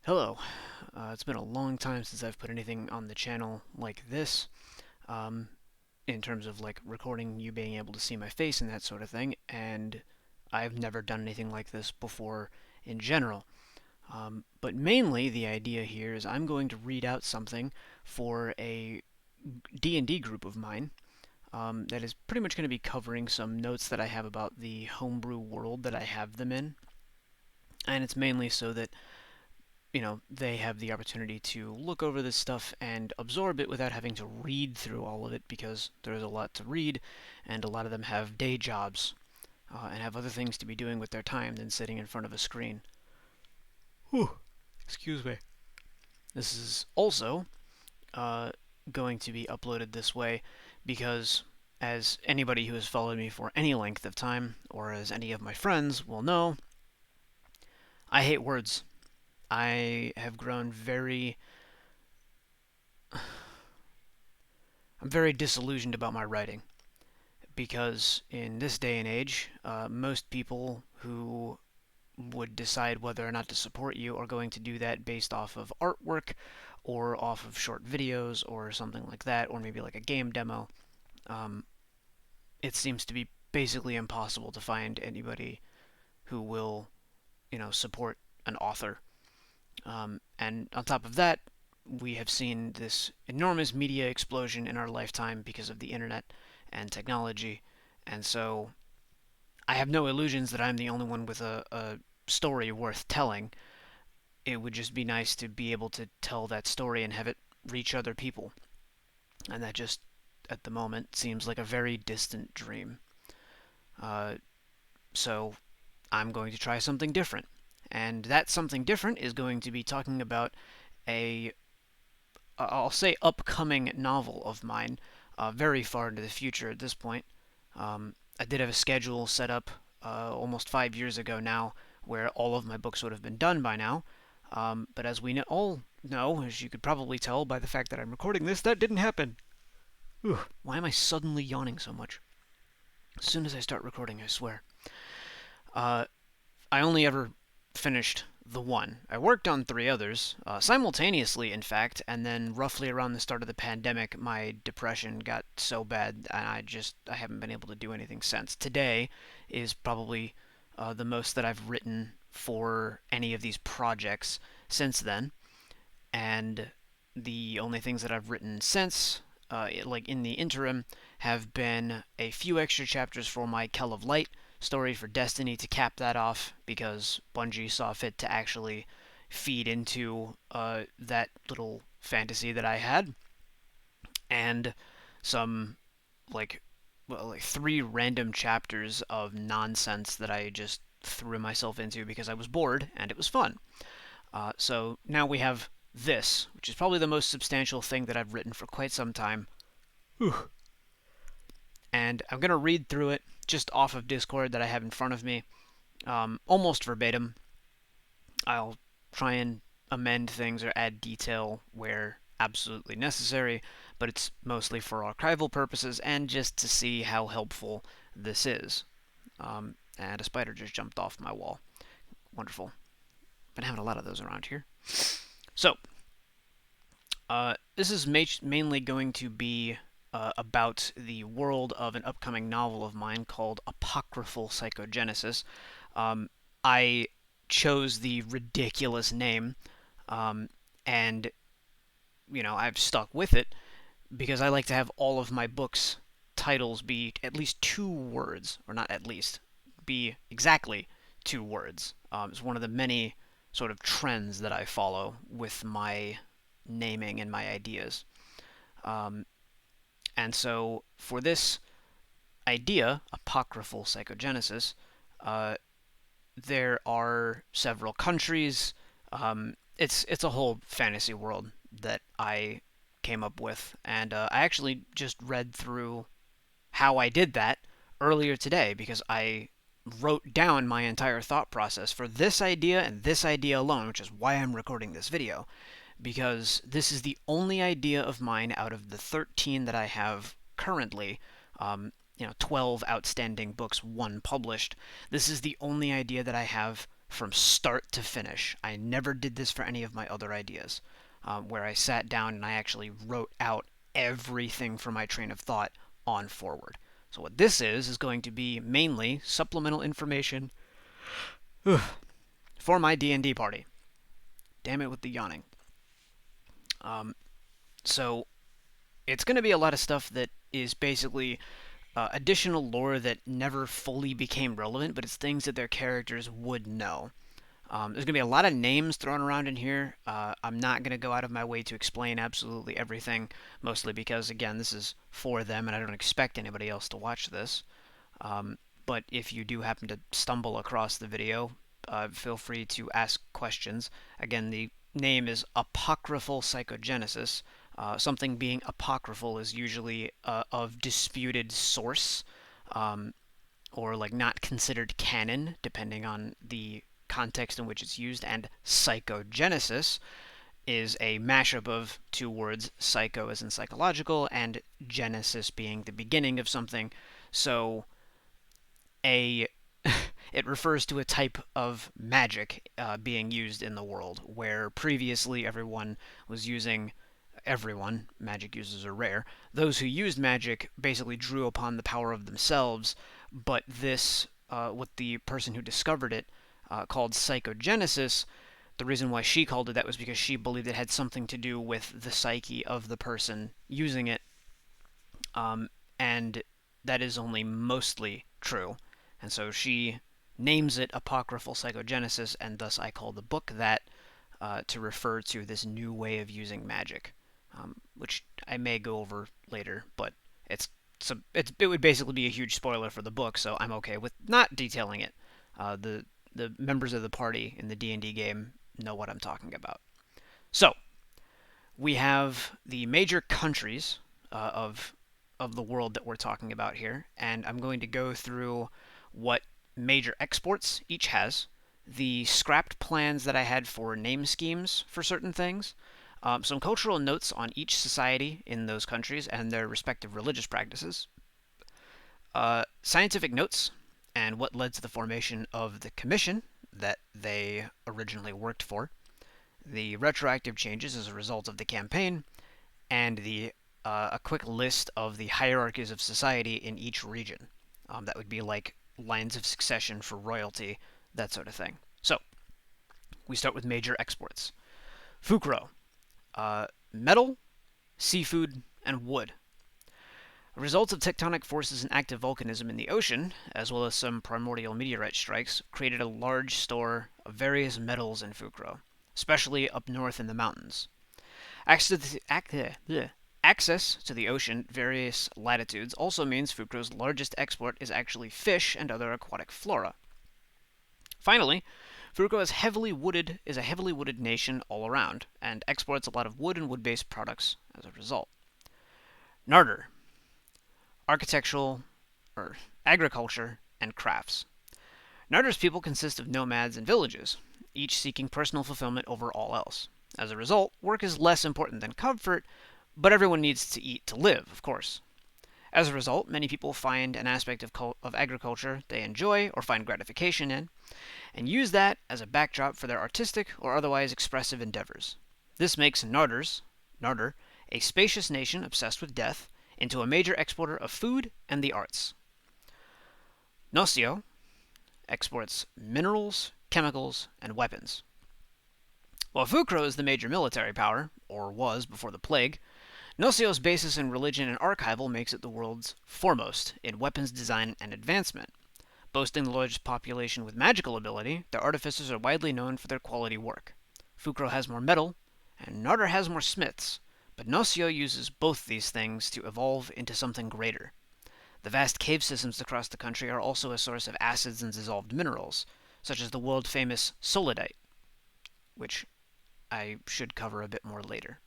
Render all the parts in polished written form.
Hello. It's been a long time since I've put anything on the channel like this, um, in terms of like recording you being able to see my face and that sort of thing, and I've never done anything like this before in general. But mainly the idea here is I'm going to read out something for a D&D group of mine that is pretty much going to be covering some notes that I have about the homebrew world that I have them in, and it's mainly so that they have the opportunity to look over this stuff and absorb it without having to read through all of it because there's a lot to read, and a lot of them have day jobs and have other things to be doing with their time than sitting in front of a screen. Whew, excuse me. This is also uh, going to be uploaded this way because, as anybody who has followed me for any length of time, or as any of my friends will know, I hate words. I have grown I'm very disillusioned about my writing because in this day and age, most people who would decide whether or not to support you are going to do that based off of artwork or off of short videos or something like that, or maybe like a game demo. Um, it seems to be basically impossible to find anybody who will, support an author. And on top of that, we have seen this enormous media explosion in our lifetime because of the internet and technology. And so I have no illusions that I'm the only one with a story worth telling. It would just be nice to be able to tell that story and have it reach other people. And that just, at the moment, seems like a very distant dream. Uh, so I'm going to try something different. And that something different is going to be talking about a I'll say upcoming novel of mine, very far into the future at this point. I did have a schedule set up almost 5 years ago now, where all of my books would have been done by now. But as we all know, as you could probably tell by the fact that I'm recording this, that didn't happen. Whew, why am I suddenly yawning so much? As soon as I start recording, I swear. Uh, I only ever finished the one. I worked on three others, simultaneously, in fact, and then roughly around the start of the pandemic, my depression got so bad, and I haven't been able to do anything since. Today is probably the most that I've written for any of these projects since then, and the only things that I've written since, like in the interim, have been a few extra chapters for my Kell of Light story for Destiny to cap that off because Bungie saw fit to actually feed into that little fantasy that I had, and some like like three random chapters of nonsense that I just threw myself into because I was bored and it was fun. So now we have this, which is probably the most substantial thing that I've written for quite some time. Whew. And I'm going to read through it just off of Discord that I have in front of me, almost verbatim. I'll try and amend things or add detail where absolutely necessary, but it's mostly for archival purposes and just to see how helpful this is. And a spider just jumped off my wall. Wonderful. Been having a lot of those around here. So, this is mainly going to be about the world of an upcoming novel of mine called Apocryphal Psychogenesis. I chose the ridiculous name, and I've stuck with it because I like to have all of my books titles be at least 2 words, or not at least, be exactly 2 words. It's one of the many sort of trends that I follow with my naming and my ideas. Um, and so for this idea, apocryphal psychogenesis, uh, there are several countries. It's a whole fantasy world that I came up with, and I actually just read through how I did that earlier today because I wrote down my entire thought process for this idea and this idea alone, which is why I'm recording this video, because this is the only idea of mine out of the 13 that I have currently. 12 outstanding books, one published. This is the only idea that I have from start to finish. I never did this for any of my other ideas, where I sat down and I actually wrote out everything from my train of thought on forward. So what this is going to be mainly supplemental information for my D&D party. Damn it with the yawning. So it's going to be a lot of stuff that is basically additional lore that never fully became relevant, but it's things that their characters would know. There's going to be a lot of names thrown around in here. I'm not going to go out of my way to explain absolutely everything, mostly because, again, this is for them, and I don't expect anybody else to watch this. But if you do happen to stumble across the video, feel free to ask questions. Again, the name is Apocryphal Psychogenesis. Something being apocryphal is usually of disputed source, or like not considered canon, depending on the context in which it's used. And psychogenesis is a mashup of two words, psycho as in psychological, and genesis being the beginning of something. So it refers to a type of magic being used in the world, where previously magic users are rare, those who used magic basically drew upon the power of themselves, but this, what the person who discovered it called psychogenesis, the reason why she called it that was because she believed it had something to do with the psyche of the person using it, and that is only mostly true. And so she names it Apocryphal Psychogenesis, and thus I call the book that to refer to this new way of using magic, which I may go over later, but it would basically be a huge spoiler for the book, so I'm okay with not detailing it. The members of the party in the D&D game know what I'm talking about. So, we have the major countries of the world that we're talking about here, and I'm going to go through what major exports each has, the scrapped plans that I had for name schemes for certain things, some cultural notes on each society in those countries and their respective religious practices, scientific notes, and what led to the formation of the commission that they originally worked for, the retroactive changes as a result of the campaign, and a quick list of the hierarchies of society in each region. That would be like lines of succession for royalty, that sort of thing. So, we start with major exports. Fukro, metal, seafood, and wood. A result of tectonic forces and active volcanism in the ocean, as well as some primordial meteorite strikes, created a large store of various metals in Fukro, especially up north in the mountains. Access to the ocean at various latitudes also means Fukro's largest export is actually fish and other aquatic flora. Finally, Fukro is a heavily wooded nation all around, and exports a lot of wood and wood-based products as a result. Narder, agriculture, and crafts. Narder's people consist of nomads and villages, each seeking personal fulfillment over all else. As a result, work is less important than comfort, but everyone needs to eat to live, of course. As a result, many people find an aspect of agriculture they enjoy or find gratification in, and use that as a backdrop for their artistic or otherwise expressive endeavors. This makes Narder, a spacious nation obsessed with death, into a major exporter of food and the arts. Nocio exports minerals, chemicals, and weapons. While Fukro is the major military power, or was before the plague, Nocio's basis in religion and archival makes it the world's foremost in weapons design and advancement. Boasting the largest population with magical ability, their artificers are widely known for their quality work. Fukro has more metal, and Narder has more smiths, but Nocio uses both these things to evolve into something greater. The vast cave systems across the country are also a source of acids and dissolved minerals, such as the world-famous Soledite, which I should cover a bit more later.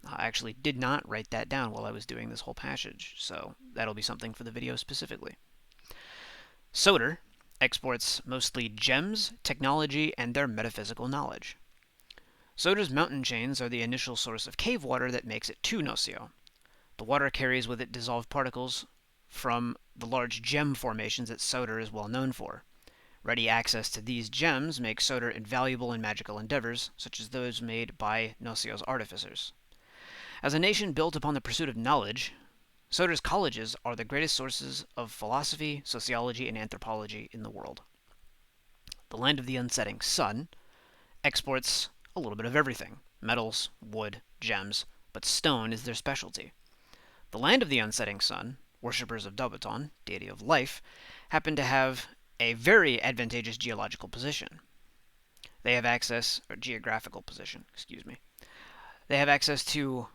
I actually did not write that down while I was doing this whole passage, so that'll be something for the video specifically. Soder exports mostly gems, technology, and their metaphysical knowledge. Soder's mountain chains are the initial source of cave water that makes it to Nocio. The water carries with it dissolved particles from the large gem formations that Soder is well known for. Ready access to these gems makes Soder invaluable in magical endeavors, such as those made by Nocio's artificers. As a nation built upon the pursuit of knowledge, Soder's colleges are the greatest sources of philosophy, sociology, and anthropology in the world. The land of the unsetting sun exports a little bit of everything: metals, wood, gems, but stone is their specialty. The land of the unsetting sun, worshippers of Dobaton, deity of life, happen to have a very advantageous geological position. They have access, or geographical position, excuse me. They have access to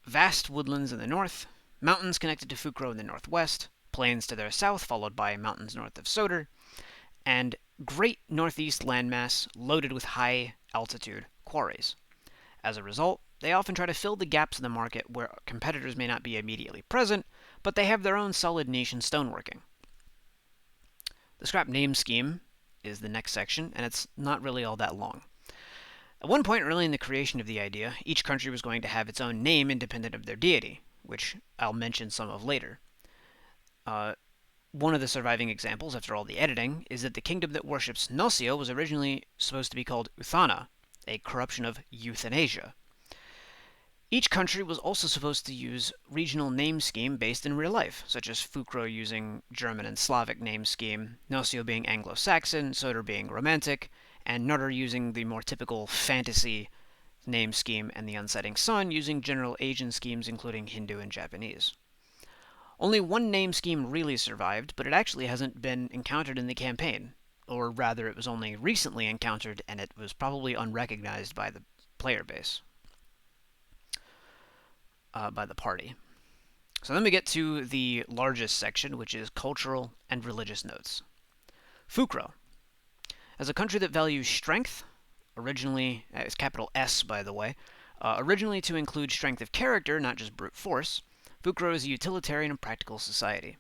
vast woodlands in the north, mountains connected to Fukro in the northwest, plains to their south followed by mountains north of Soder, and great northeast landmass loaded with high altitude quarries. As a result, they often try to fill the gaps in the market where competitors may not be immediately present, but they have their own solid niche in stoneworking. The scrap name scheme is the next section, and it's not really all that long. At one point early in the creation of the idea, each country was going to have its own name independent of their deity, which I'll mention some of later. One of the surviving examples, after all the editing, is that the kingdom that worships Nocio was originally supposed to be called Uthana, a corruption of euthanasia. Each country was also supposed to use regional name scheme based in real life, such as Fukro using German and Slavic name scheme, Nocio being Anglo-Saxon, Soder being Romantic, and Nutter using the more typical fantasy name scheme, and the Unsetting Sun using general Asian schemes including Hindu and Japanese. Only one name scheme really survived, but it actually hasn't been encountered in the campaign, or rather it was only recently encountered and it was probably unrecognized by the player base. By the party. So then we get to the largest section, which is cultural and religious notes. Fukro. As a country that values strength, originally, it's capital S by the way, originally to include strength of character, not just brute force, Fukro is a utilitarian and practical society.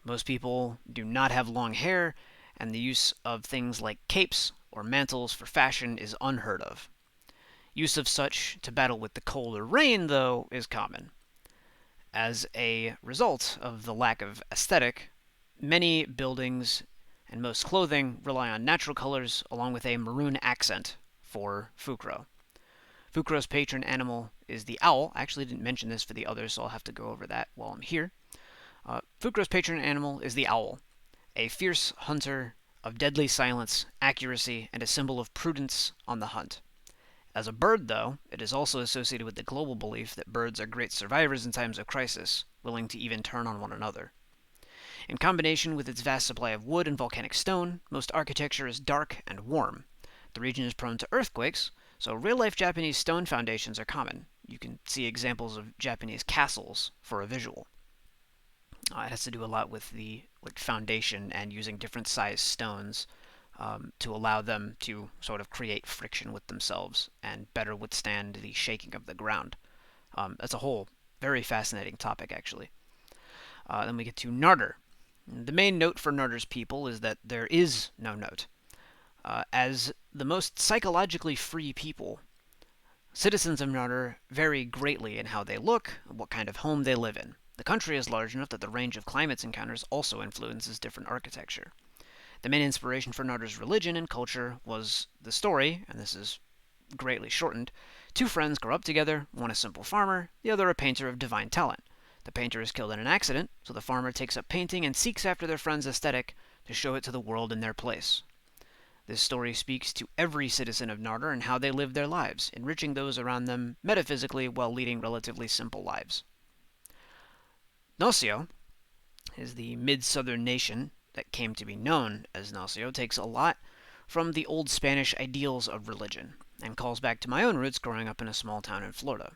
Most people do not have long hair, and the use of things like capes or mantles for fashion is unheard of. Use of such to battle with the cold or rain, though, is common. As a result of the lack of aesthetic, many buildings and most clothing rely on natural colors along with a maroon accent for Fukro. Fukro's patron animal is the owl. I actually didn't mention this for the others, so I'll have to go over that while I'm here. Fukro's patron animal is the owl, a fierce hunter of deadly silence, accuracy, and a symbol of prudence on the hunt. As a bird, though, it is also associated with the global belief that birds are great survivors in times of crisis, willing to even turn on one another. In combination with its vast supply of wood and volcanic stone, most architecture is dark and warm. The region is prone to earthquakes, so real-life Japanese stone foundations are common. You can see examples of Japanese castles for a visual. It has to do a lot with the foundation and using different sized stones to allow them to sort of create friction with themselves and better withstand the shaking of the ground. That's a whole very fascinating topic, actually. Then we get to Narder. The main note for Narder's people is that there is no note. As the most psychologically free people, citizens of Narder vary greatly in how they look, what kind of home they live in. The country is large enough that the range of climates encounters also influences different architecture. The main inspiration for Narder's religion and culture was the story, and this is greatly shortened. Two friends grow up together, one a simple farmer, the other a painter of divine talent. The painter is killed in an accident, so the farmer takes up painting and seeks after their friend's aesthetic to show it to the world in their place. This story speaks to every citizen of Narder and how they live their lives, enriching those around them metaphysically while leading relatively simple lives. Nocio is the mid-southern nation that came to be known as Nocio, takes a lot from the old Spanish ideals of religion, and calls back to my own roots growing up in a small town in Florida.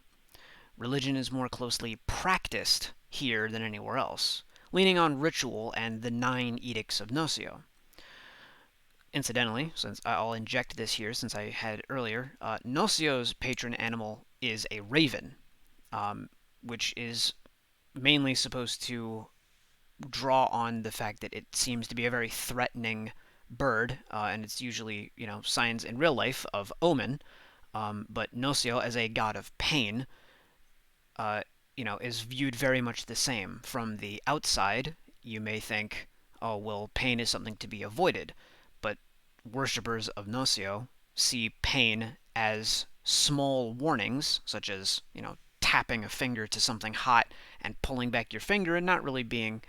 Religion is more closely practiced here than anywhere else, leaning on ritual and the 9 edicts of Nocio. Incidentally, since I'll inject this here since I had it earlier, Nocio's patron animal is a raven, which is mainly supposed to draw on the fact that it seems to be a very threatening bird, and it's usually, signs in real life of omen, but Nocio as a god of pain, is viewed very much the same. From the outside, you may think, oh, well, pain is something to be avoided, but worshippers of Nocio see pain as small warnings, such as, tapping a finger to something hot and pulling back your finger and not really being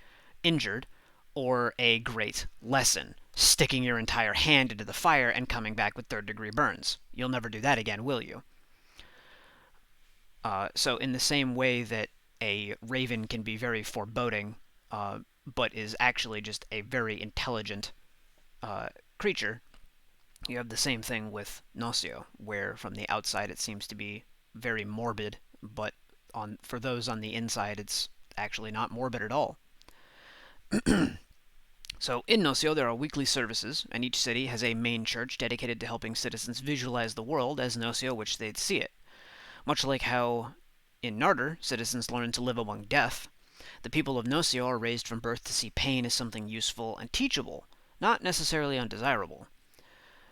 injured, or a great lesson, sticking your entire hand into the fire and coming back with third-degree burns. You'll never do that again, will you? So in the same way that a raven can be very foreboding, but is actually just a very intelligent creature, you have the same thing with Nocio, where from the outside it seems to be very morbid, but for those on the inside it's actually not morbid at all. So in Nocio there are weekly services, and each city has a main church dedicated to helping citizens visualize the world as Nocio wish they'd see it. Much like how in Narder citizens learn to live among death, the people of Nocio are raised from birth to see pain as something useful and teachable, not necessarily undesirable.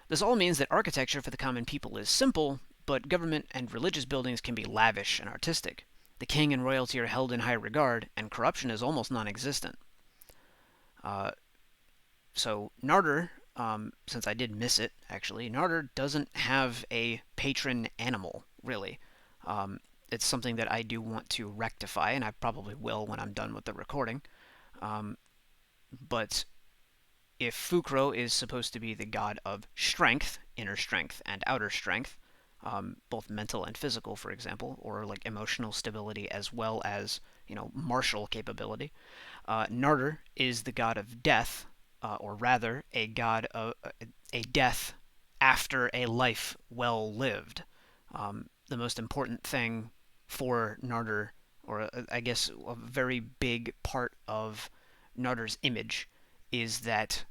This all means that architecture for the common people is simple, but government and religious buildings can be lavish and artistic. The king and royalty are held in high regard, and corruption is almost non-existent. So Narder, since I did miss it, actually, Narder doesn't have a patron animal, really. It's something that I do want to rectify, and I probably will when I'm done with the recording. But if Fukro is supposed to be the god of strength, inner strength and outer strength, both mental and physical, for example, or like emotional stability as well as, martial capability, Narder is the god of death, or rather, a god of a death after a life well lived. The most important thing for Narder, or I guess a very big part of Narder's image, is that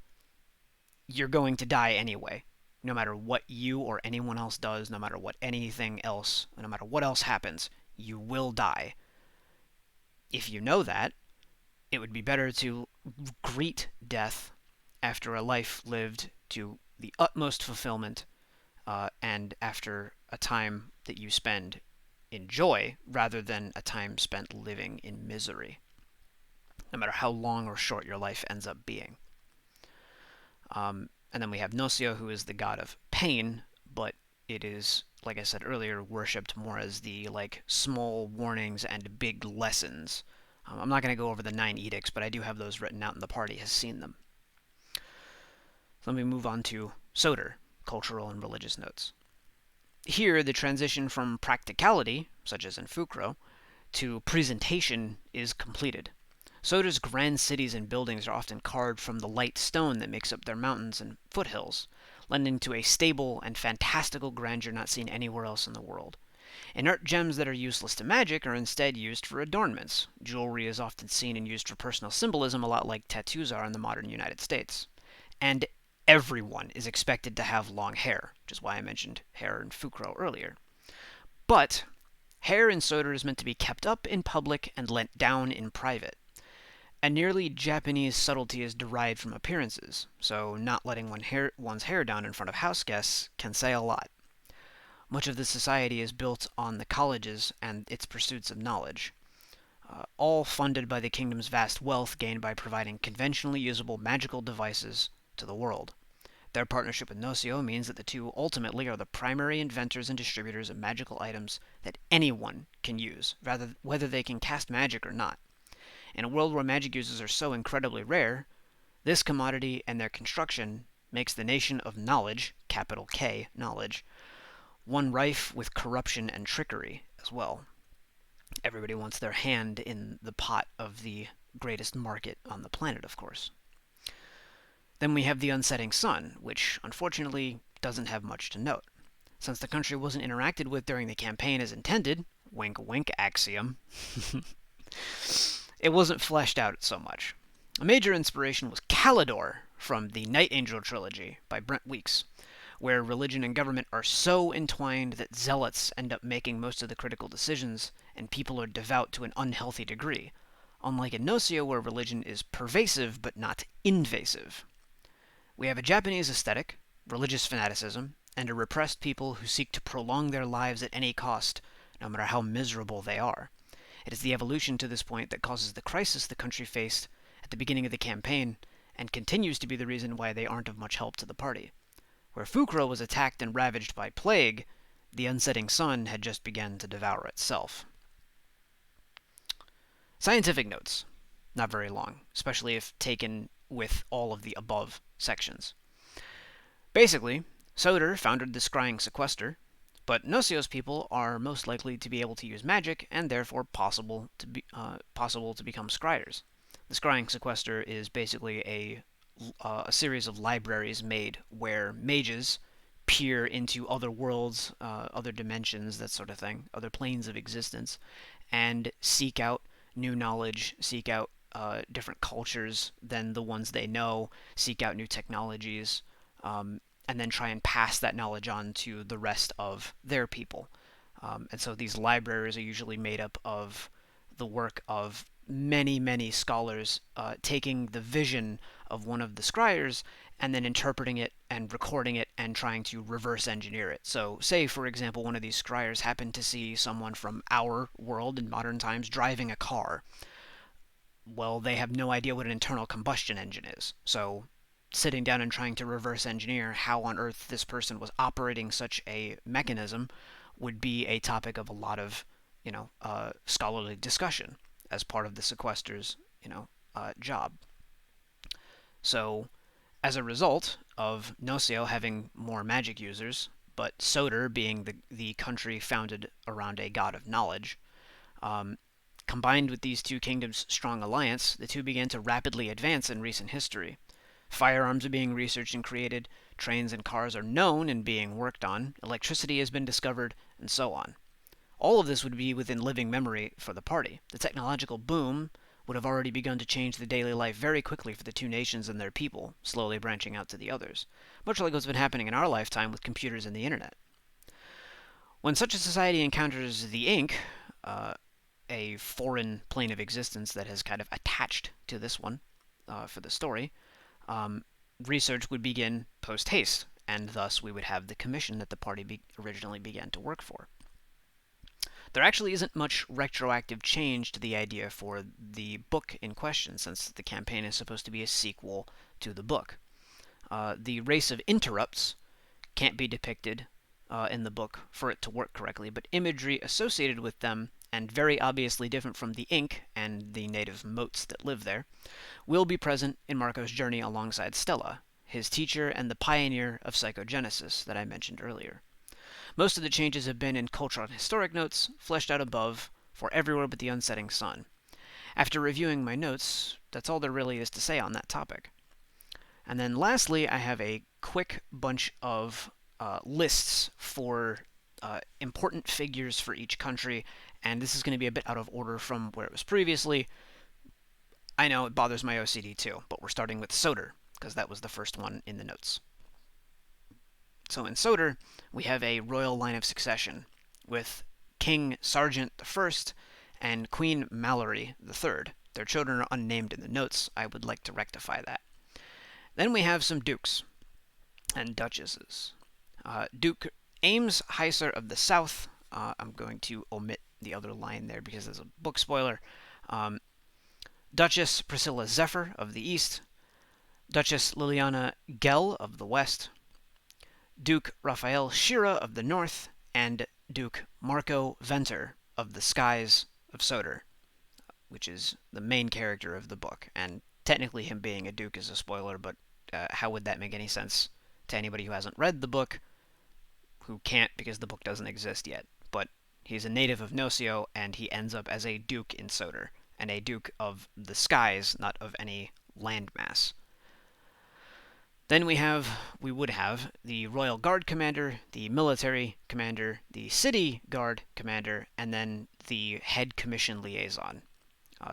you're going to die anyway. No matter what you or anyone else does, no matter what anything else, no matter what else happens, you will die. If you know that, it would be better to greet death after a life lived to the utmost fulfillment, and after a time that you spend in joy, rather than a time spent living in misery, no matter how long or short your life ends up being. And then we have Nocio, who is the god of pain, but it is, like I said earlier, worshipped more as the small warnings and big lessons. I'm not going to go over the 9 edicts, but I do have those written out, and the party has seen them. So let me move on to Soder, cultural and religious notes. Here, the transition from practicality, such as in Fukro, to presentation is completed. Soder's grand cities and buildings are often carved from the light stone that makes up their mountains and foothills, lending to a stable and fantastical grandeur not seen anywhere else in the world. Inert gems that are useless to magic are instead used for adornments. Jewelry is often seen and used for personal symbolism, a lot like tattoos are in the modern United States. And everyone is expected to have long hair, which is why I mentioned hair in Fukro earlier. But hair in Soder is meant to be kept up in public and let down in private. A nearly Japanese subtlety is derived from appearances, so not letting one's hair down in front of house guests can say a lot. Much of the society is built on the colleges and its pursuits of knowledge, all funded by the kingdom's vast wealth gained by providing conventionally usable magical devices to the world. Their partnership with Nocio means that the two ultimately are the primary inventors and distributors of magical items that anyone can use, whether they can cast magic or not. In a world where magic uses are so incredibly rare, this commodity and their construction makes the nation of knowledge, capital K, knowledge, one rife with corruption and trickery as well. Everybody wants their hand in the pot of the greatest market on the planet, of course. Then we have the unsetting sun, which unfortunately doesn't have much to note. Since the country wasn't interacted with during the campaign as intended, wink wink axiom, it wasn't fleshed out so much. A major inspiration was Calidor from the Night Angel trilogy by Brent Weeks, where religion and government are so entwined that zealots end up making most of the critical decisions, and people are devout to an unhealthy degree, unlike in Nocio where religion is pervasive but not invasive. We have a Japanese aesthetic, religious fanaticism, and a repressed people who seek to prolong their lives at any cost, no matter how miserable they are. It is the evolution to this point that causes the crisis the country faced at the beginning of the campaign, and continues to be the reason why they aren't of much help to the party. Where Fukro was attacked and ravaged by plague, the unsetting sun had just begun to devour itself. Scientific notes. Not very long, especially if taken with all of the above sections. Basically, Soder founded the scrying sequester, but Nocio's people are most likely to be able to use magic and therefore possible to become scryers. The scrying sequester is basically a series of libraries made where mages peer into other worlds, other dimensions, that sort of thing, other planes of existence, and seek out new knowledge, seek out different cultures than the ones they know, seek out new technologies, and then try and pass that knowledge on to the rest of their people. And so these libraries are usually made up of the work of many, many scholars taking the vision of one of the scryers and then interpreting it and recording it and trying to reverse engineer it. So say, for example, one of these scryers happened to see someone from our world in modern times driving a car. Well, they have no idea what an internal combustion engine is. So sitting down and trying to reverse engineer how on earth this person was operating such a mechanism would be a topic of a lot of, scholarly discussion as part of the sequester's, job. So, as a result of Nocio having more magic users, but Soder being the country founded around a god of knowledge, combined with these two kingdoms' strong alliance, the two began to rapidly advance in recent history. Firearms are being researched and created, trains and cars are known and being worked on, electricity has been discovered, and so on. All of this would be within living memory for the party. The technological boom would have already begun to change the daily life very quickly for the two nations and their people, slowly branching out to the others, much like what's been happening in our lifetime with computers and the internet. When such a society encounters the ink, a foreign plane of existence that has kind of attached to this one for the story, research would begin post-haste, and thus we would have the commission that the party originally began to work for. There actually isn't much retroactive change to the idea for the book in question, since the campaign is supposed to be a sequel to the book. The race of interrupts can't be depicted in the book for it to work correctly, but imagery associated with them, and very obviously different from the ink and the native motes that live there, will be present in Marco's journey alongside Stella, his teacher and the pioneer of psychogenesis that I mentioned earlier. Most of the changes have been in cultural and historic notes, fleshed out above, for everywhere but the unsetting sun. After reviewing my notes, that's all there really is to say on that topic. And then lastly, I have a quick bunch of lists for important figures for each country, and this is going to be a bit out of order from where it was previously. I know it bothers my OCD too, but we're starting with Soder, because that was the first one in the notes. So in Soder, we have a royal line of succession, with King Sargent I and Queen Mallory III. Their children are unnamed in the notes. I would like to rectify that. Then we have some dukes and duchesses. Duke Ames Heiser of the South. I'm going to omit the other line there because there's a book spoiler. Duchess Priscilla Zephyr of the East. Duchess Liliana Gell of the West. Duke Raphael Shira of the North, and Duke Marco Venter of the Skies of Soder, which is the main character of the book. And technically him being a duke is a spoiler, but how would that make any sense to anybody who hasn't read the book, who can't because the book doesn't exist yet? But he's a native of Nocio, and he ends up as a duke in Soder, and a duke of the skies, not of any landmass. Then we would have the Royal Guard Commander, the Military Commander, the City Guard Commander, and then the Head Commission Liaison.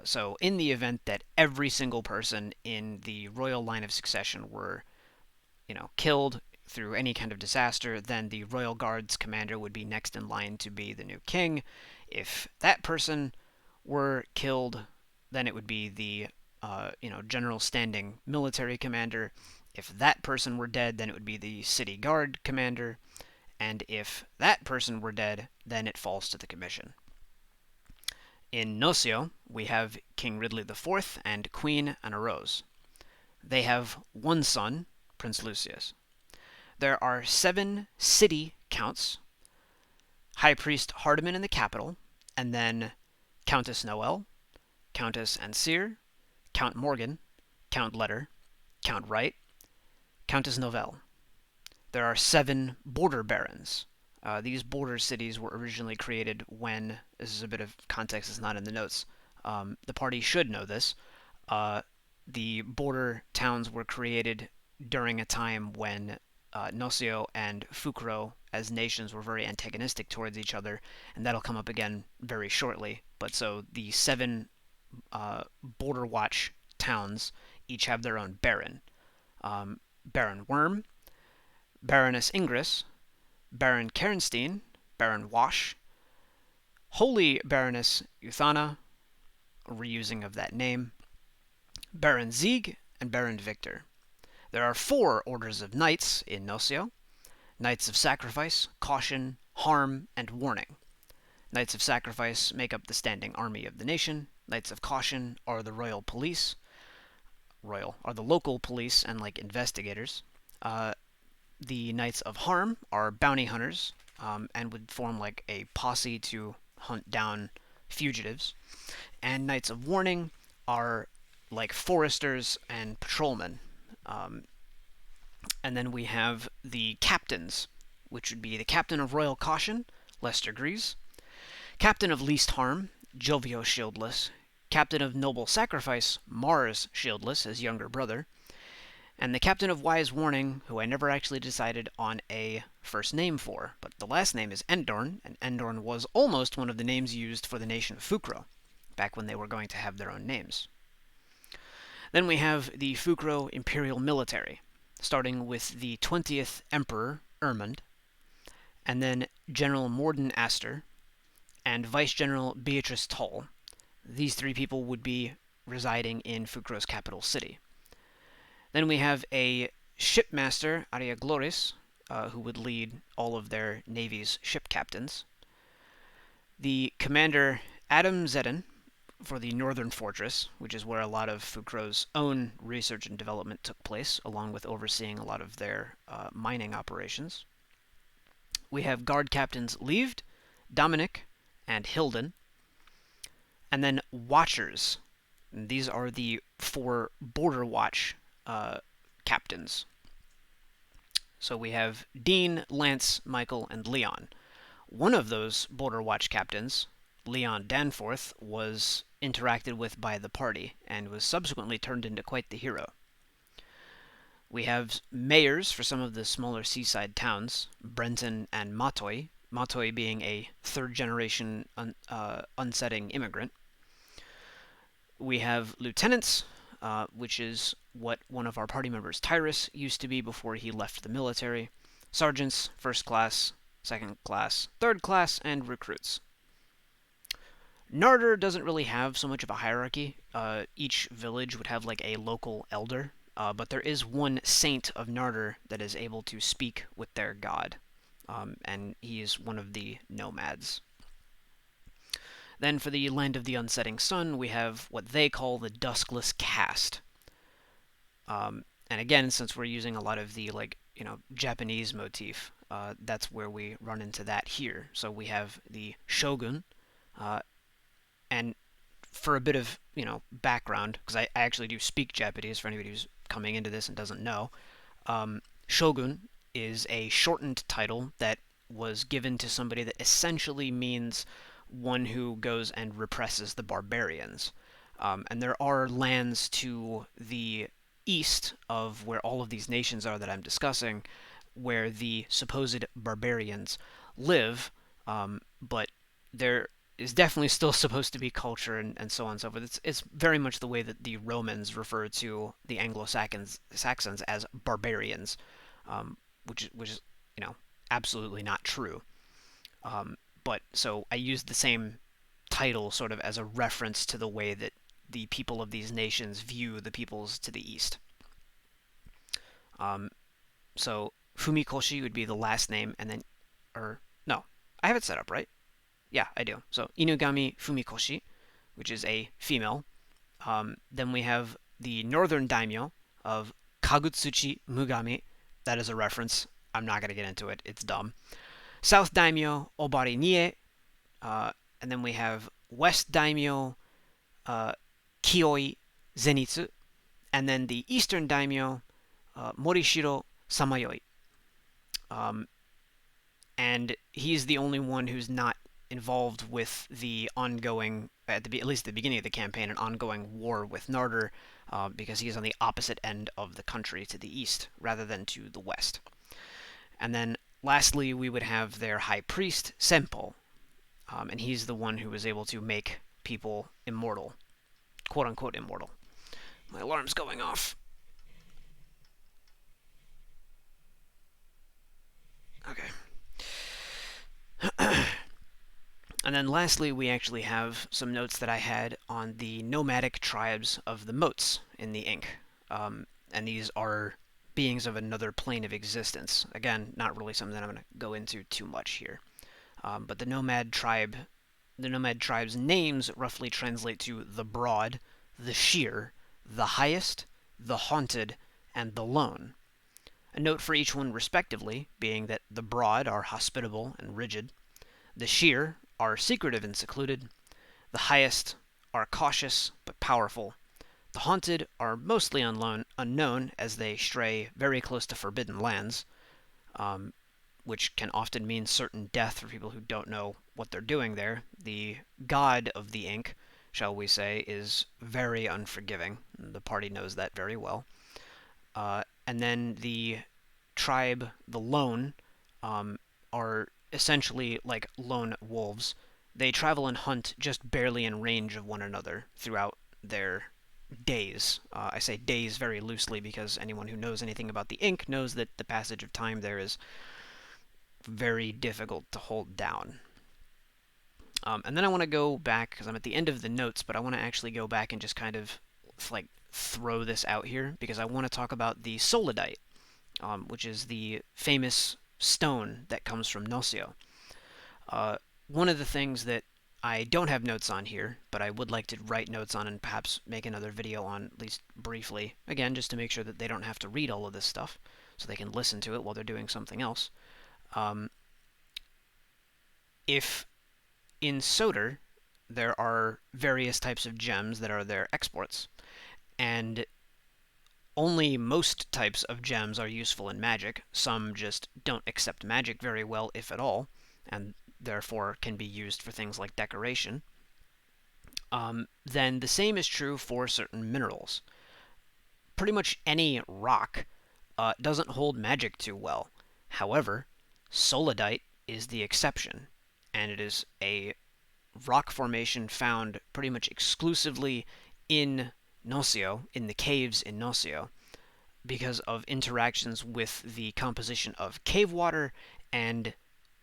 So in the event that every single person in the royal line of succession were, killed through any kind of disaster, then the Royal Guard's commander would be next in line to be the new king. If that person were killed, then it would be the, general standing military commander. If that person were dead, then it would be the city guard commander. And if that person were dead, then it falls to the commission. In Nocio, we have King Ridley IV and Queen Anna Rose. They have one son, Prince Lucius. there are 7 city counts: High Priest Hardiman in the capital, and then Countess Noel, Countess Ancir, Count Morgan, Count Letter, Count Wright, Countess Novelle. There are 7 border barons. These border cities were originally created when, this is a bit of context that's not in the notes, the party should know this, the border towns were created during a time when Nosio and Fukuro as nations were very antagonistic towards each other, and that'll come up again very shortly. But so the 7 border watch towns each have their own baron. Baron Worm, Baroness Ingris, Baron Kernstein, Baron Wash, Holy Baroness Euthana, a reusing of that name, Baron Zieg, and Baron Victor. There are 4 orders of knights in Nosio: Knights of Sacrifice, Caution, Harm, and Warning. Knights of Sacrifice make up the standing army of the nation. Knights of Caution are the royal police. Are the local police and like investigators. The Knights of Harm are bounty hunters, and would form like a posse to hunt down fugitives. And Knights of Warning are like foresters and patrolmen. And then we have the captains, which would be the Captain of Royal Caution, Lester Grease, Captain of Least Harm, Jovio Shieldless, Captain of Noble Sacrifice, Mars Shieldless, his younger brother, and the Captain of Wise Warning, who I never actually decided on a first name for, but the last name is Endorn, and Endorn was almost one of the names used for the nation of Fukro, back when they were going to have their own names. Then we have the Fukro Imperial Military, starting with the 20th Emperor, Ermund, and then General Morden Astor, and Vice General Beatrice Toll. These 3 people would be residing in Fukro's capital city. Then we have a shipmaster, Aria Gloris, who would lead all of their navy's ship captains. The commander, Adam Zedden, for the Northern Fortress, which is where a lot of Fukro's own research and development took place, along with overseeing a lot of their mining operations. We have guard captains Lieved, Dominic, and Hilden. And then Watchers. And these are the 4 Border Watch captains. So we have Dean, Lance, Michael, and Leon. One of those Border Watch captains, Leon Danforth, was interacted with by the party and was subsequently turned into quite the hero. We have mayors for some of the smaller seaside towns, Brenton and Matoy, Matoy being a 3rd-generation unsetting immigrant. We have lieutenants, which is what one of our party members, Tyrus, used to be before he left the military, sergeants, 1st class, 2nd class, 3rd class, and recruits. Narder doesn't really have so much of a hierarchy. Each village would have like a local elder, but there is one saint of Narder that is able to speak with their god, and he is one of the Nomads. Then for the Land of the Unsetting Sun, we have what they call the Duskless Caste. And again, since we're using a lot of the Japanese motif, that's where we run into that here. So we have the Shogun, and for a bit of background, because I actually do speak Japanese for anybody who's coming into this and doesn't know, Shogun is a shortened title that was given to somebody that essentially means one who goes and represses the barbarians. And there are lands to the east of where all of these nations are that I'm discussing, where the supposed barbarians live, but there is definitely still supposed to be culture and so on and so forth. It's very much the way that the Romans refer to the Anglo-Saxons as barbarians, which is absolutely not true. But so I used the same title sort of as a reference to the way that the people of these nations view the peoples to the east. So Fumikoshi would be the last name, and then, no, I have it set up, right? Yeah, I do. So Inugami Fumikoshi, which is a female. Then we have the northern daimyo of Kagutsuchi Mugami. That is a reference I'm not going to get into it. It's dumb. South Daimyo, Obari Nie. And then we have West Daimyo, Kioi Zenitsu. And then the Eastern Daimyo, Morishiro Samayoi. And he's the only one who's not involved with the ongoing, at least at the beginning of the campaign, an ongoing war with Narder, because he's on the opposite end of the country to the east rather than to the west. And then lastly, we would have their high priest, Senpo, and he's the one who was able to make people immortal, quote-unquote immortal. My alarm's going off. Okay. And then lastly, we actually have some notes that I had on the nomadic tribes of the moats in the ink. And these are beings of another plane of existence. Again, not really something that I'm going to go into too much here. But the nomad tribe's names roughly translate to the broad, the sheer, the highest, the haunted, and the lone. A note for each one respectively being that the broad are hospitable and rigid, the sheer are secretive and secluded, the highest are cautious but powerful, the haunted are mostly unknown as they stray very close to forbidden lands, which can often mean certain death for people who don't know what they're doing there. The god of the ink, shall we say, is very unforgiving. The party knows that very well. And then the tribe, the lone, are essentially like lone wolves. They travel and hunt just barely in range of one another throughout their days. I say days very loosely because anyone who knows anything about the ink knows that the passage of time there is very difficult to hold down. And then I want to go back, because I'm at the end of the notes, but I want to actually go back and just kind of like throw this out here, because I want to talk about the Soledite, which is the famous stone that comes from Nosio. One of the things that I don't have notes on here, but I would like to write notes on and perhaps make another video on, at least briefly, again, just to make sure that they don't have to read all of this stuff, so they can listen to it while they're doing something else. If in Soder there are various types of gems that are their exports, and only most types of gems are useful in magic. Some just don't accept magic very well, if at all, and therefore can be used for things like decoration. Then the same is true for certain minerals. Pretty much any rock doesn't hold magic too well. However, Soledite is the exception, and it is a rock formation found pretty much exclusively in Nosio, in the caves in Nosio, because of interactions with the composition of cave water and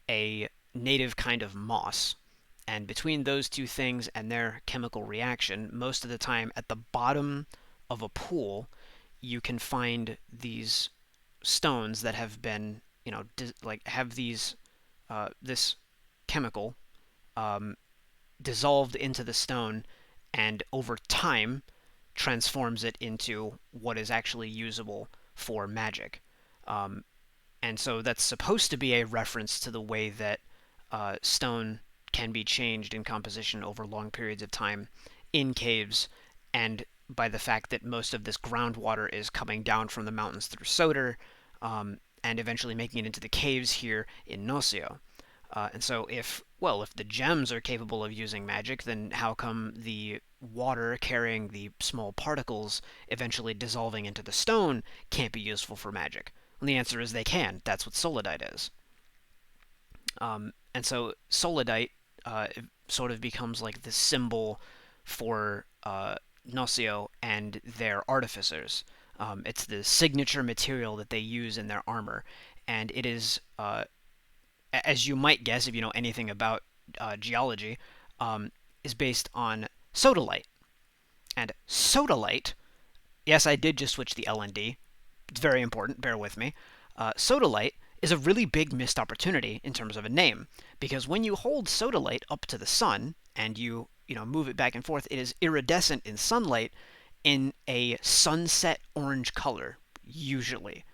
a native kind of moss. And between those two things and their chemical reaction, most of the time at the bottom of a pool, you can find these stones that have been, have these, this chemical dissolved into the stone, and over time transforms it into what is actually usable for magic. And so that's supposed to be a reference to the way that stone can be changed in composition over long periods of time in caves, and by the fact that most of this groundwater is coming down from the mountains through Soder, and eventually making it into the caves here in Nosio. And so if the gems are capable of using magic, then how come the water carrying the small particles eventually dissolving into the stone can't be useful for magic? And the answer is they can. That's what Soledite is. And so Soledite sort of becomes like the symbol for Nosio and their artificers. It's the signature material that they use in their armor, and it is, as you might guess if you know anything about geology, is based on sodalite. And sodalite, yes, I did just switch the L and D. It's very important, bear with me. Sodalite is a really big missed opportunity in terms of a name, because when you hold sodalite up to the sun and you move it back and forth, it is iridescent in sunlight in a sunset orange color, usually.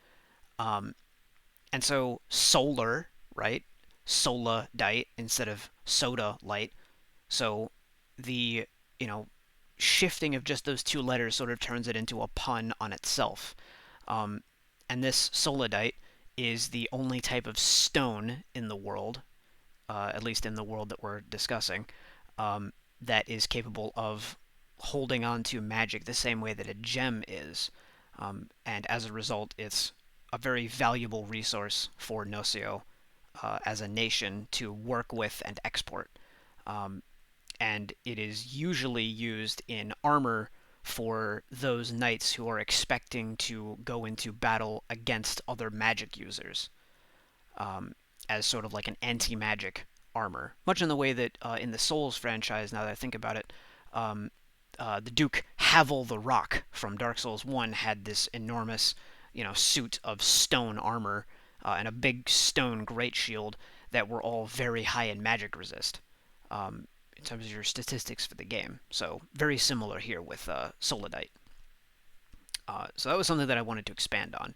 And And so solar, right? Soledite instead of soda light. So the, you know, shifting of just those two letters sort of turns it into a pun on itself. Um, and this Soledite is the only type of stone in the world, at least in the world that we're discussing, um, that is capable of holding on to magic the same way that a gem is. And as a result, it's a very valuable resource for Nocio as a nation to work with and export. Um, and it is usually used in armor for those knights who are expecting to go into battle against other magic users, um, as sort of like an anti-magic armor, much in the way that in the Souls franchise. Now that I think about it, um, the Duke Havel the Rock from Dark Souls 1 had this enormous, suit of stone armor and a big stone great shield that were all very high in magic resist. In terms of your statistics for the game. So very similar here with Soledite. So that was something that I wanted to expand on.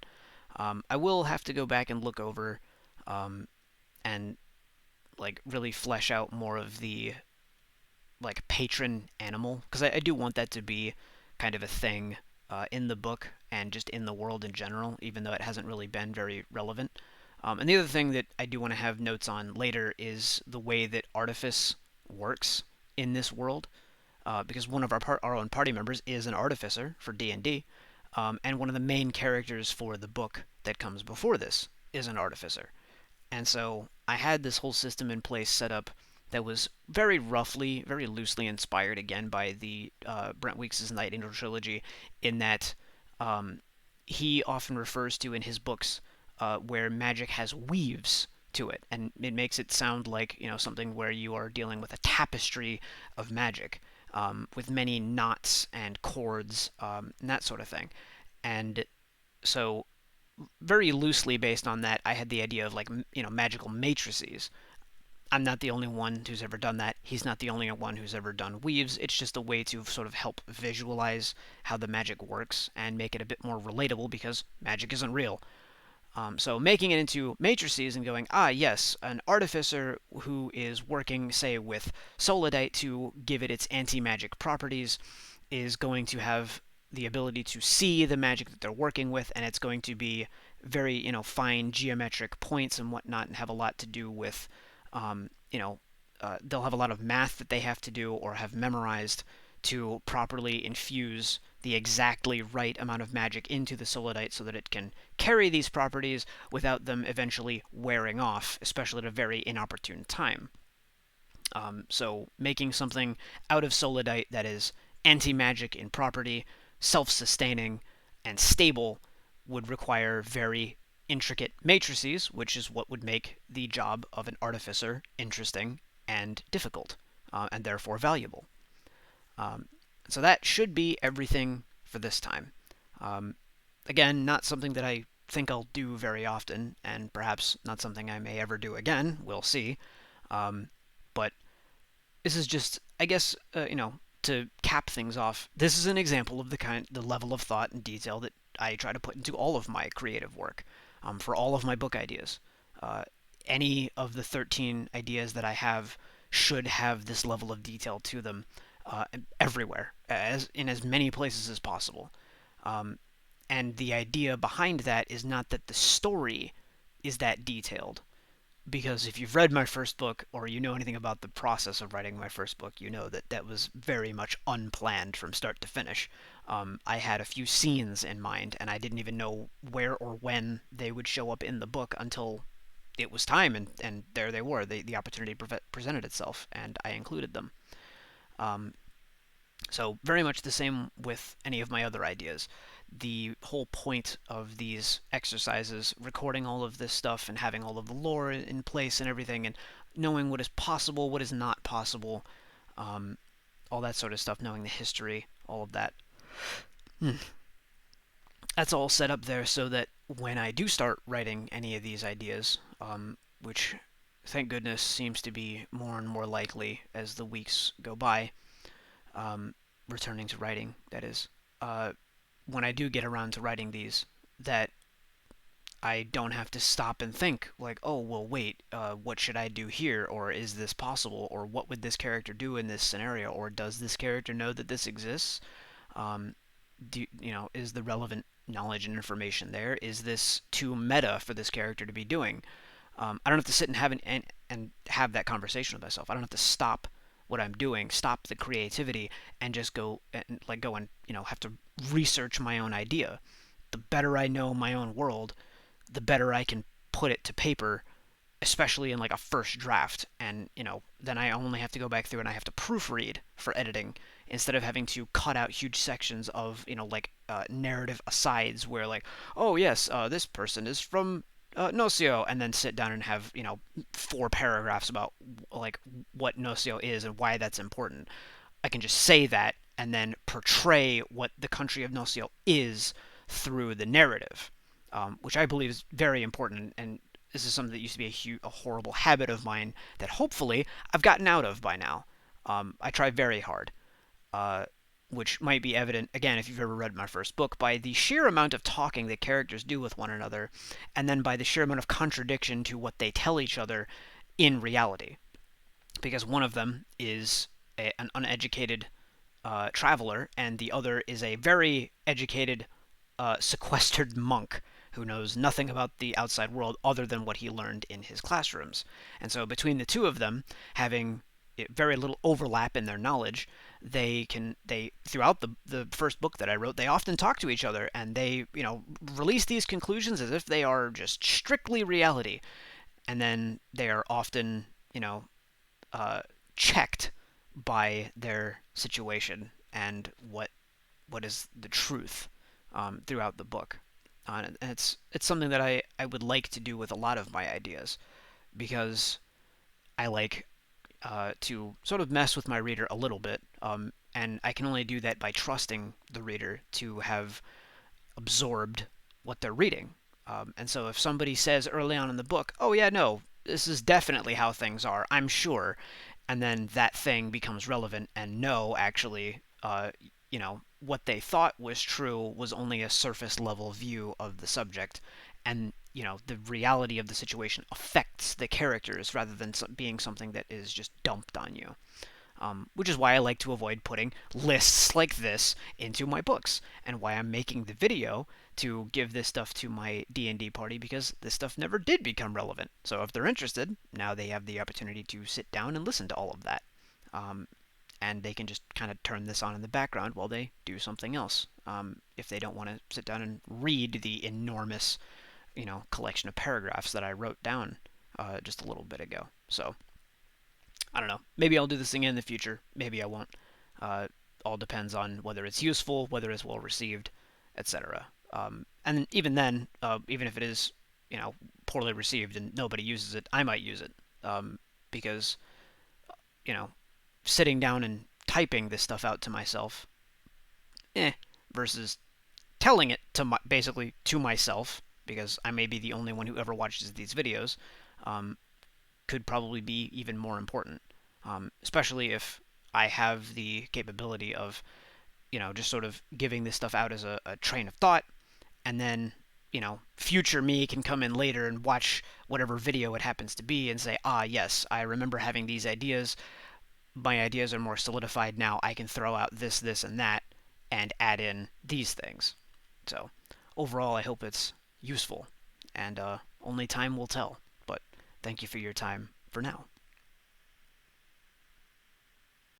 I will have to go back and look over um, and like really flesh out more of the like patron animal, because I do want that to be kind of a thing in the book and just in the world in general, even though it hasn't really been very relevant. And the other thing that I do want to have notes on later is the way that Artifice works in this world, because one of our own party members is an Artificer for D&D, and one of the main characters for the book that comes before this is an Artificer. And so I had this whole system in place set up that was very roughly, very loosely inspired again by the Brent Weeks' Night Angel trilogy, in that um, he often refers to in his books where magic has weaves to it, and it makes it sound like something where you are dealing with a tapestry of magic, with many knots and cords, and that sort of thing. And so very loosely based on that, I had the idea of like magical matrices. I'm not the only one who's ever done that. He's not the only one who's ever done weaves. It's just a way to sort of help visualize how the magic works and make it a bit more relatable, because magic isn't real. So making it into matrices and going, yes, an artificer who is working, say, with Soledite to give it its anti-magic properties is going to have the ability to see the magic that they're working with, and it's going to be very, fine geometric points and whatnot, and have a lot to do with, um, you know, they'll have a lot of math that they have to do or have memorized to properly infuse the exactly right amount of magic into the Soledite so that it can carry these properties without them eventually wearing off, especially at a very inopportune time. So making something out of Soledite that is anti-magic in property, self-sustaining, and stable would require very intricate matrices, which is what would make the job of an artificer interesting and difficult, and therefore valuable. Um, so that should be everything for this time. Um, Again, not something that I think I'll do very often, and perhaps not something I may ever do again. We'll see. But this is just, I guess, to cap things off. This is an example of the level of thought and detail that I try to put into all of my creative work, for all of my book ideas. Uh, any of the 13 ideas that I have should have this level of detail to them, everywhere, as in as many places as possible. Um, and the idea behind that is not that the story is that detailed, because if you've read my first book or you know anything about the process of writing my first book, you know that that was very much unplanned from start to finish. I had a few scenes in mind, and I didn't even know where or when they would show up in the book until it was time, and there they were. The opportunity presented itself, and I included them. Um, so very much the same with any of my other ideas. The whole point of these exercises, recording all of this stuff and having all of the lore in place and everything, and knowing what is possible, what is not possible, um, all that sort of stuff, knowing the history, all of that. That's all set up there so that when I do start writing any of these ideas, which thank goodness seems to be more and more likely as the weeks go by, um, returning to writing, that is, when I do get around to writing these, that I don't have to stop and think like, oh, well, wait, what should I do here? Or is this possible? Or what would this character do in this scenario? Or does this character know that this exists? Um, is the relevant knowledge and information there? Is this too meta for this character to be doing? I don't have to sit and have that conversation with myself. I don't have to stop what I'm doing, stop the creativity, and just go and have to research my own idea. The better I know my own world, the better I can put it to paper, especially in like a first draft. And then I only have to go back through and I have to proofread for editing instead of having to cut out huge sections of narrative asides where like, oh yes, this person is from Nocio, and then sit down and have 4 paragraphs about like what Nocio is and why that's important. I can just say that and then portray what the country of Nocio is through the narrative, which I believe is very important. And this is something that used to be a horrible habit of mine that hopefully I've gotten out of by now. I try very hard, uh, which might be evident, again, if you've ever read my first book, by the sheer amount of talking that characters do with one another, and then by the sheer amount of contradiction to what they tell each other in reality. Because one of them is an uneducated traveler, and the other is a very educated, sequestered monk who knows nothing about the outside world other than what he learned in his classrooms. And so, between the two of them, having very little overlap in their knowledge, they throughout the first book that I wrote, they often talk to each other and they release these conclusions as if they are just strictly reality, and then they are often uh, checked by their situation and what is the truth throughout the book. And it's something that I would like to do with a lot of my ideas because I like to sort of mess with my reader a little bit, and I can only do that by trusting the reader to have absorbed what they're reading. And so if somebody says early on in the book, oh yeah, no, this is definitely how things are, I'm sure, and then that thing becomes relevant, and no, actually, what they thought was true was only a surface level view of the subject, and the reality of the situation affects the characters rather than being something that is just dumped on you. Which is why I like to avoid putting lists like this into my books, and why I'm making the video to give this stuff to my D&D party, because this stuff never did become relevant. So if they're interested, now they have the opportunity to sit down and listen to all of that. And they can just kind of turn this on in the background while they do something else, if they don't want to sit down and read the enormous collection of paragraphs that I wrote down just a little bit ago. So I don't know. Maybe I'll do this thing in the future. Maybe I won't. All depends on whether it's useful, whether it's well received, etc. And even then, even if it is, poorly received and nobody uses it, I might use it, because you know, sitting down and typing this stuff out to myself, versus telling it to basically to myself, because I may be the only one who ever watches these videos, um, could probably be even more important, especially if I have the capability of, just sort of giving this stuff out as a train of thought, and then, future me can come in later and watch whatever video it happens to be and say, ah, yes, I remember having these ideas. My ideas are more solidified now. I can throw out this, and that, and add in these things. So, overall, I hope it's useful, and only time will tell. But thank you for your time for now.